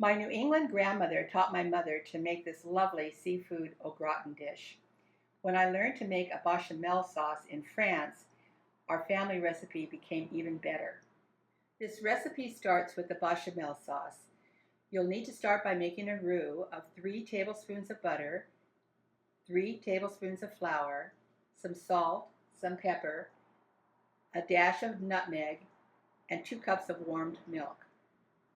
My New England grandmother taught my mother to make this lovely seafood au gratin dish. When I learned to make a bechamel sauce in France, our family recipe became even better. This recipe starts with the bechamel sauce. You'll need to start by making a roux of 3 tablespoons of butter, 3 tablespoons of flour, some salt, some pepper, a dash of nutmeg, and 2 cups of warmed milk.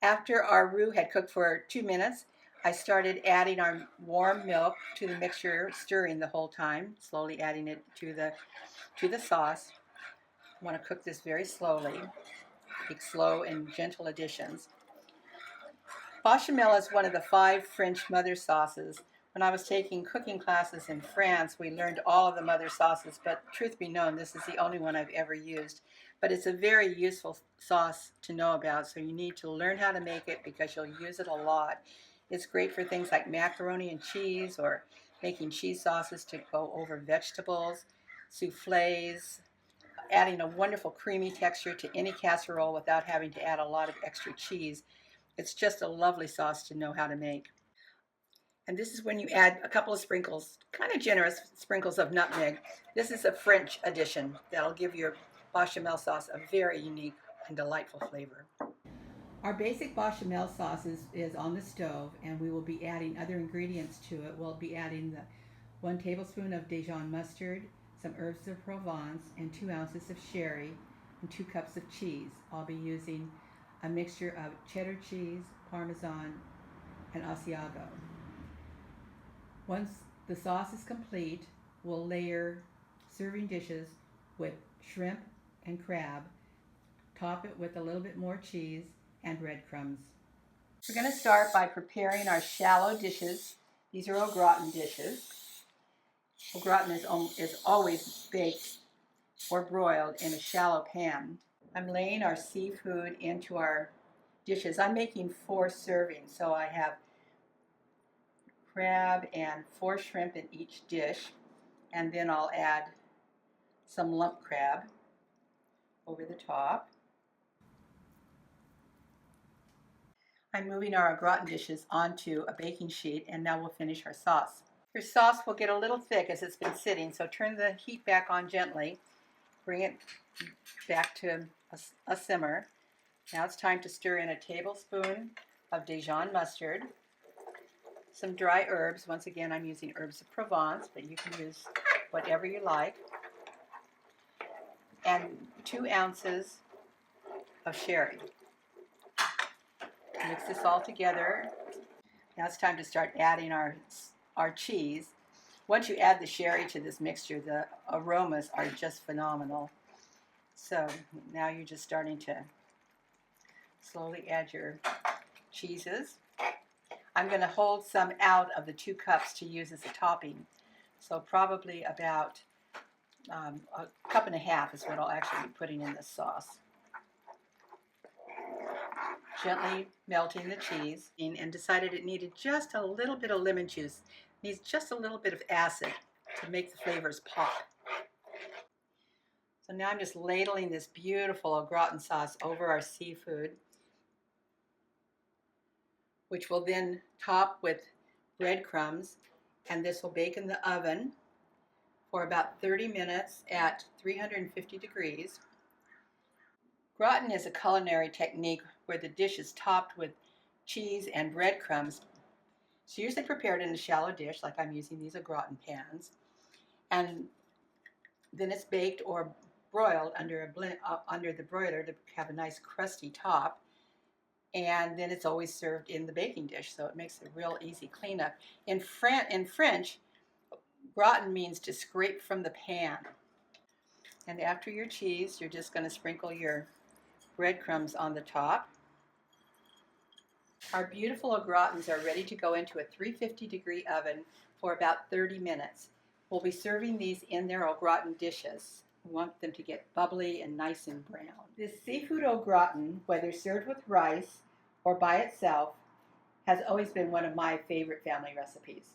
After our roux had cooked for 2 minutes, I started adding our warm milk to the mixture, stirring the whole time, slowly adding it to the sauce. I want to cook this very slowly, make slow and gentle additions. Bechamel is one of the 5 French mother sauces. When I was taking cooking classes in France, we learned all of the mother sauces, but truth be known, this is the only one I've ever used. But it's a very useful sauce to know about, so you need to learn how to make it because you'll use it a lot. It's great for things like macaroni and cheese or making cheese sauces to go over vegetables, souffles, adding a wonderful creamy texture to any casserole without having to add a lot of extra cheese. It's just a lovely sauce to know how to make. And this is when you add a couple of sprinkles, kind of generous sprinkles of nutmeg. This is a French addition that'll give your bechamel sauce a very unique and delightful flavor. Our basic bechamel sauce is on the stove, and we will be adding other ingredients to it. We'll be adding the 1 tablespoon of Dijon mustard, some herbs of Provence, and 2 ounces of sherry, and 2 cups of cheese. I'll be using a mixture of cheddar cheese, Parmesan, and Asiago. Once the sauce is complete, we'll layer serving dishes with shrimp and crab, top it with a little bit more cheese and breadcrumbs. We're going to start by preparing our shallow dishes. These are au gratin dishes. Au gratin is always baked or broiled in a shallow pan. I'm laying our seafood into our dishes. I'm making 4 servings, so I have crab and 4 shrimp in each dish, and then I'll add some lump crab over the top. I'm moving our au gratin dishes onto a baking sheet, and now we'll finish our sauce. Your sauce will get a little thick as it's been sitting, so turn the heat back on gently. Bring it back to a simmer. Now it's time to stir in a tablespoon of Dijon mustard, some dry herbs. Once again, I'm using herbs of Provence, but you can use whatever you like, and 2 ounces of sherry. Mix this all together. Now it's time to start adding our cheese. Once you add the sherry to this mixture, the aromas are just phenomenal. So now you're just starting to slowly add your cheeses. I'm going to hold some out of the 2 cups to use as a topping. So probably about a cup and a half is what I'll actually be putting in this sauce. Gently melting the cheese, and decided it needed just a little bit of lemon juice. It needs just a little bit of acid to make the flavors pop. So now I'm just ladling this beautiful au gratin sauce over our seafood, which will then top with breadcrumbs, and this will bake in the oven for about 30 minutes at 350 degrees. Gratin is a culinary technique where the dish is topped with cheese and breadcrumbs. It's usually prepared in a shallow dish, like I'm using these au gratin pans, and then it's baked or broiled under the broiler to have a nice crusty top, and then it's always served in the baking dish, so it makes a real easy cleanup. In French, gratin means to scrape from the pan. And after your cheese, you're just going to sprinkle your breadcrumbs on the top. Our beautiful au gratins are ready to go into a 350-degree oven for about 30 minutes. We'll be serving these in their au gratin dishes. We want them to get bubbly and nice and brown. This seafood au gratin, whether served with rice or by itself, has always been one of my favorite family recipes.